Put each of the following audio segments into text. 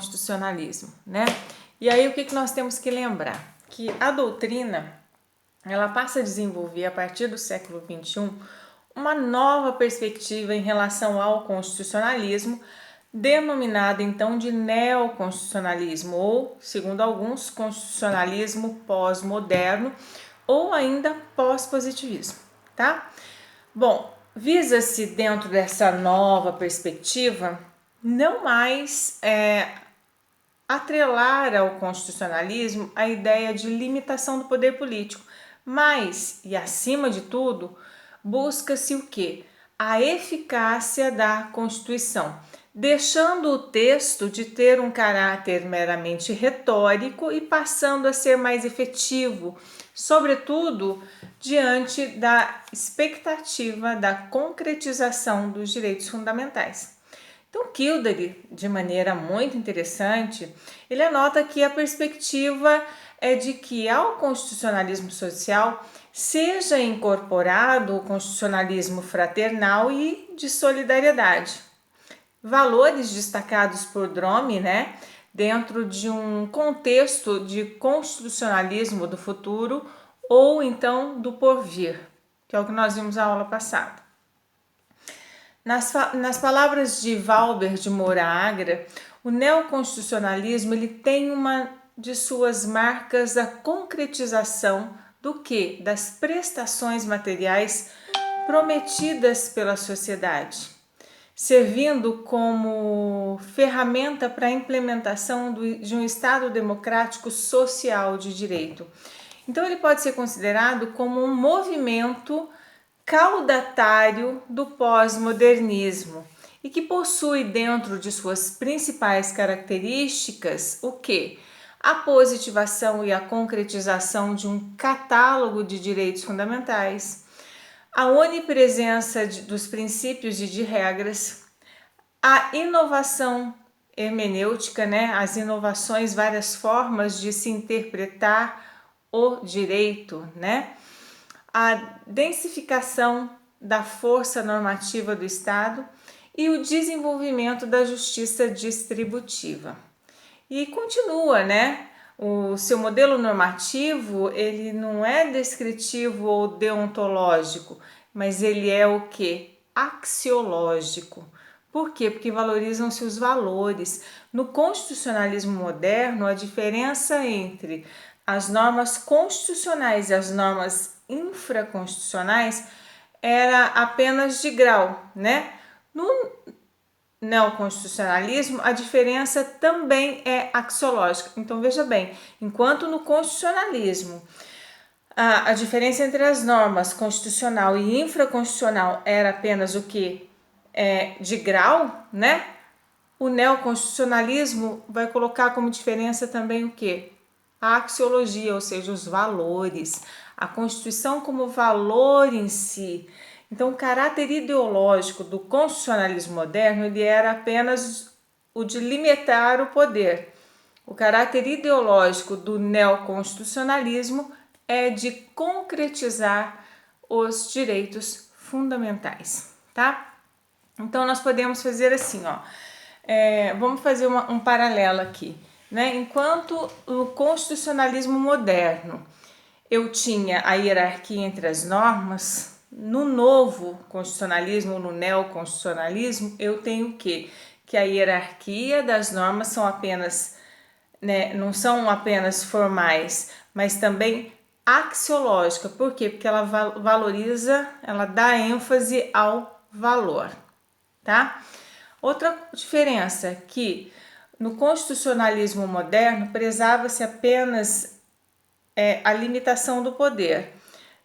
neoconstitucionalismo, né? E aí o que nós temos que lembrar? Que a doutrina, ela passa a desenvolver a partir do século XXI uma nova perspectiva em relação ao constitucionalismo, denominada então de neoconstitucionalismo ou, segundo alguns, constitucionalismo pós-moderno ou ainda pós-positivismo, tá? Bom, visa-se dentro dessa nova perspectiva não mais atrelar ao constitucionalismo a ideia de limitação do poder político, mas, e acima de tudo, busca-se o quê? A eficácia da Constituição, deixando o texto de ter um caráter meramente retórico e passando a ser mais efetivo, sobretudo diante da expectativa da concretização dos direitos fundamentais. Então, Kildare, de maneira muito interessante, ele anota que a perspectiva é de que ao constitucionalismo social seja incorporado o constitucionalismo fraternal e de solidariedade. Valores destacados por Drome, né, dentro de um contexto de constitucionalismo do futuro ou então do porvir, que é o que nós vimos na aula passada. Nas palavras de Valber de Moura Agra, o neoconstitucionalismo ele tem uma de suas marcas a concretização do que? Das prestações materiais prometidas pela sociedade, servindo como ferramenta para a implementação de um Estado democrático social de direito. Então ele pode ser considerado como um movimento caudatário do pós-modernismo e que possui dentro de suas principais características o quê? A positivação e a concretização de um catálogo de direitos fundamentais, a onipresença dos princípios e de regras, a inovação hermenêutica, né? As inovações, várias formas de se interpretar o direito, né? A densificação da força normativa do Estado e o desenvolvimento da justiça distributiva. E continua, né? O seu modelo normativo, ele não é descritivo ou deontológico, mas ele é o quê? Axiológico. Por quê? Porque valorizam-se os valores. No constitucionalismo moderno, a diferença entre as normas constitucionais e as normas infraconstitucionais era apenas de grau, né? No neoconstitucionalismo, a diferença também é axiológica. Então, veja bem, enquanto no constitucionalismo a diferença entre as normas constitucional e infraconstitucional era apenas o que? De grau, né? O neoconstitucionalismo vai colocar como diferença também o que? A axiologia, ou seja, os valores, a Constituição como valor em si. Então, o caráter ideológico do constitucionalismo moderno ele era apenas o de limitar o poder. O caráter ideológico do neoconstitucionalismo é de concretizar os direitos fundamentais, tá? Então, nós podemos fazer assim, ó. Vamos fazer um paralelo aqui, né? Enquanto no constitucionalismo moderno eu tinha a hierarquia entre as normas, no novo constitucionalismo, no neoconstitucionalismo, eu tenho o quê? Que a hierarquia das normas são apenas, né, não são apenas formais, mas também axiológica. Por quê? Porque ela valoriza, ela dá ênfase ao valor, tá? Outra diferença é que no constitucionalismo moderno prezava-se apenas a limitação do poder.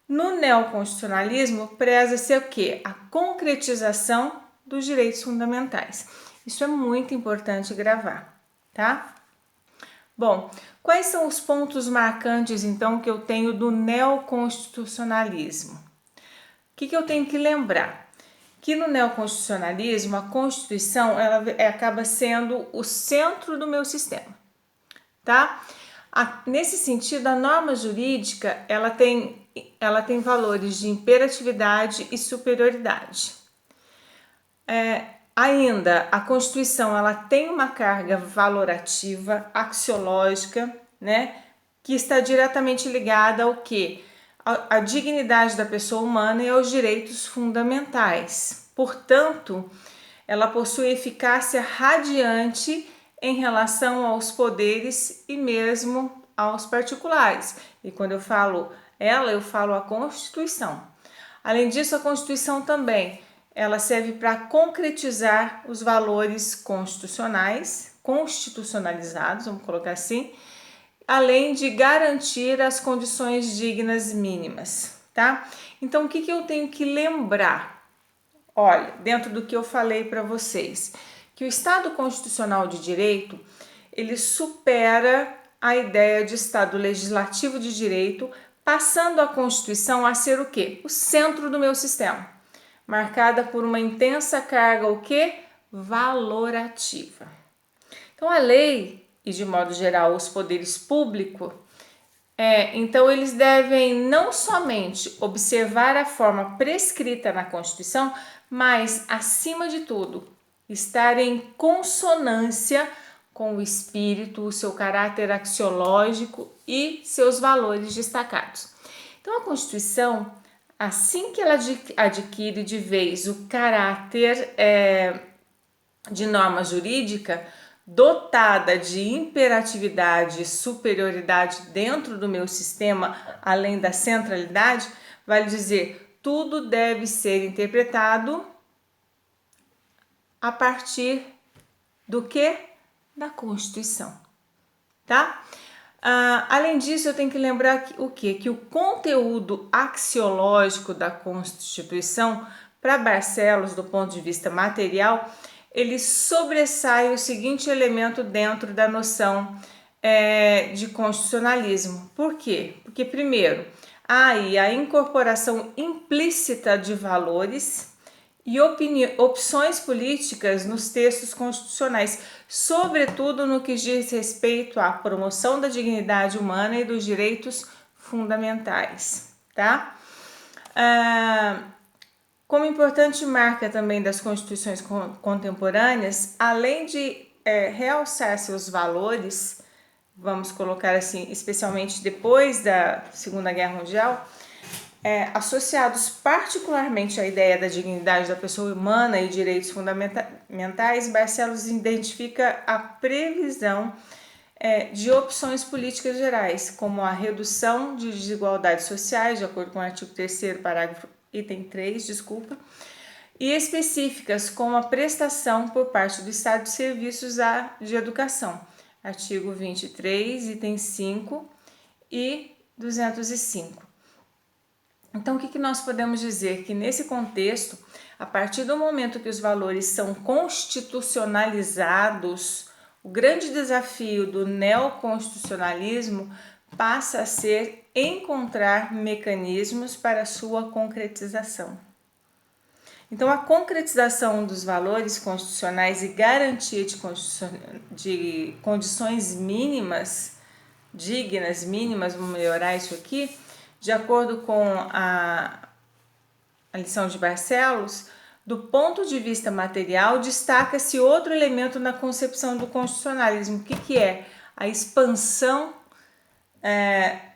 No neoconstitucionalismo preza-se o quê? A concretização dos direitos fundamentais. Isso é muito importante gravar, tá? Bom, quais são os pontos marcantes então que eu tenho do neoconstitucionalismo? O que eu tenho que lembrar? Que no neoconstitucionalismo a Constituição ela acaba sendo o centro do meu sistema, tá? Nesse sentido, a norma jurídica ela tem valores de imperatividade e superioridade. Ainda, a Constituição ela tem uma carga valorativa, axiológica, né, que está diretamente ligada ao quê? A dignidade da pessoa humana e aos direitos fundamentais. Portanto, ela possui eficácia radiante em relação aos poderes e mesmo aos particulares. E quando eu falo ela, eu falo a Constituição. Além disso, a Constituição também ela serve para concretizar os valores constitucionais, constitucionalizados, vamos colocar assim, além de garantir as condições dignas mínimas, tá? Então, o que eu tenho que lembrar? Olha, dentro do que eu falei para vocês, que o Estado Constitucional de Direito, ele supera a ideia de Estado Legislativo de Direito, passando a Constituição a ser o quê? O centro do meu sistema, marcada por uma intensa carga o quê? Valorativa. Então a lei e de modo geral os poderes públicos, então eles devem não somente observar a forma prescrita na Constituição, mas acima de tudo estar em consonância com o espírito, o seu caráter axiológico e seus valores destacados. Então a Constituição, assim que ela adquire de vez o caráter de norma jurídica, dotada de imperatividade e superioridade dentro do meu sistema, além da centralidade, vale dizer, tudo deve ser interpretado a partir do que? Da Constituição, tá? Além disso, eu tenho que lembrar o quê? Que o conteúdo axiológico da Constituição, para Barcelos, do ponto de vista material, ele sobressai o seguinte elemento dentro da noção de constitucionalismo. Por quê? Porque, primeiro, há aí a incorporação implícita de valores e opções políticas nos textos constitucionais, sobretudo no que diz respeito à promoção da dignidade humana e dos direitos fundamentais, tá? Como importante marca também das constituições contemporâneas, além de realçar seus valores, vamos colocar assim, especialmente depois da Segunda Guerra Mundial, associados particularmente à ideia da dignidade da pessoa humana e direitos fundamentais, Barcelos identifica a previsão de opções políticas gerais, como a redução de desigualdades sociais, de acordo com o artigo 3º, parágrafo item 3, e específicas, como a prestação por parte do Estado de serviços de educação, artigo 23, item 5 e 205. Então, o que nós podemos dizer? Que nesse contexto, a partir do momento que os valores são constitucionalizados, o grande desafio do neoconstitucionalismo passa a ser encontrar mecanismos para sua concretização. Então, a concretização dos valores constitucionais e garantia de condições mínimas, dignas, mínimas, vamos melhorar isso aqui, de acordo com a lição de Barcelos, do ponto de vista material, destaca-se outro elemento na concepção do constitucionalismo, que é a expansão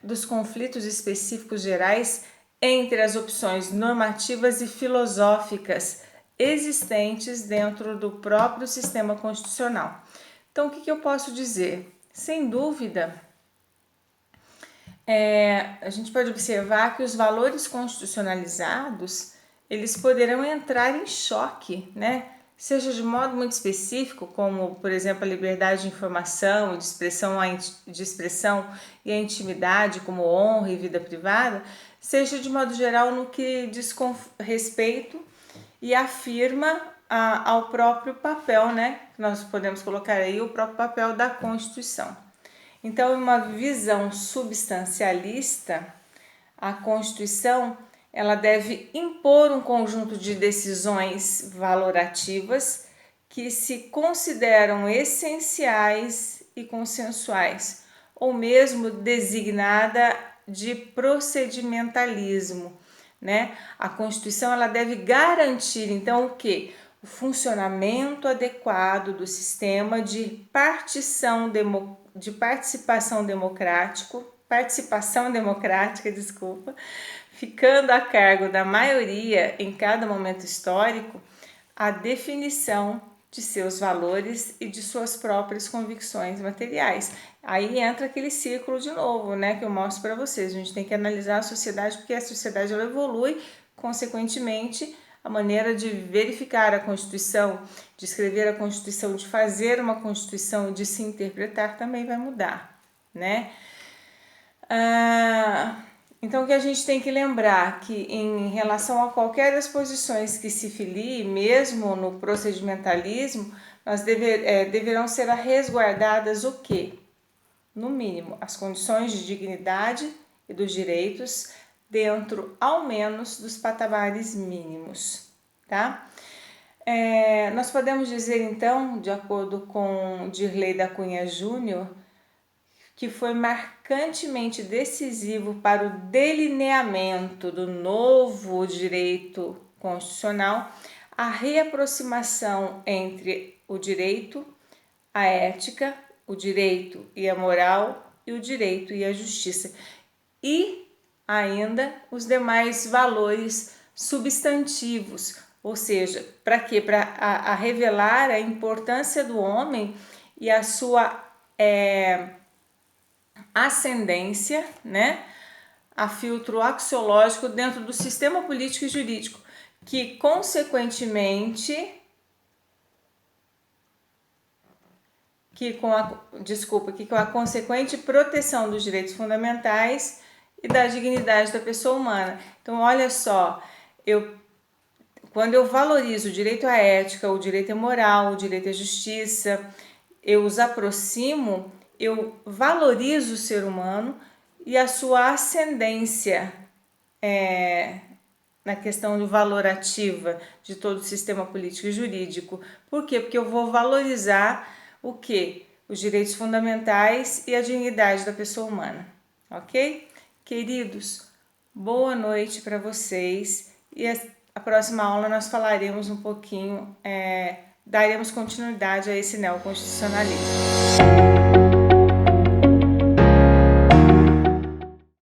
dos conflitos específicos gerais entre as opções normativas e filosóficas existentes dentro do próprio sistema constitucional. Então, o que eu posso dizer? Sem dúvida, a gente pode observar que os valores constitucionalizados, eles poderão entrar em choque, né? Seja de modo muito específico, como, por exemplo, a liberdade de informação, de expressão e a intimidade, como honra e vida privada, seja de modo geral no que diz respeito e afirma ao próprio papel, né? Nós podemos colocar aí o próprio papel da Constituição. Então, em uma visão substancialista, a Constituição ela deve impor um conjunto de decisões valorativas que se consideram essenciais e consensuais, ou mesmo designada de procedimentalismo, né? A Constituição ela deve garantir, então, o quê? o funcionamento adequado do sistema de participação democrática, ficando a cargo da maioria em cada momento histórico a definição de seus valores e de suas próprias convicções materiais. Aí entra aquele círculo de novo, né, que eu mostro para vocês. A gente tem que analisar a sociedade, porque a sociedade ela evolui, consequentemente, a maneira de verificar a Constituição, de escrever a Constituição, de fazer uma Constituição, de se interpretar também vai mudar, né? Então, o que a gente tem que lembrar que em relação a qualquer das posições que se filie, mesmo no procedimentalismo, nós deverão ser resguardadas o quê? No mínimo, as condições de dignidade e dos direitos dentro, ao menos, dos patamares mínimos, tá? Nós podemos dizer, então, de acordo com Dirley da Cunha Júnior, que foi marcantemente decisivo para o delineamento do novo direito constitucional a reaproximação entre o direito, a ética, o direito e a moral e o direito e a justiça, e ainda os demais valores substantivos, ou seja, para quê? Para revelar a importância do homem e a sua ascendência, né, a filtro axiológico dentro do sistema político e jurídico, que consequentemente com a consequente proteção dos direitos fundamentais e da dignidade da pessoa humana. Então, olha só, quando eu valorizo o direito à ética, o direito à moral, o direito à justiça, eu os aproximo, eu valorizo o ser humano e a sua ascendência na questão do valorativa de todo o sistema político e jurídico. Por quê? Porque eu vou valorizar o quê? Os direitos fundamentais e a dignidade da pessoa humana, ok? Queridos, boa noite para vocês e a próxima aula nós falaremos um pouquinho, daremos continuidade a esse neoconstitucionalismo.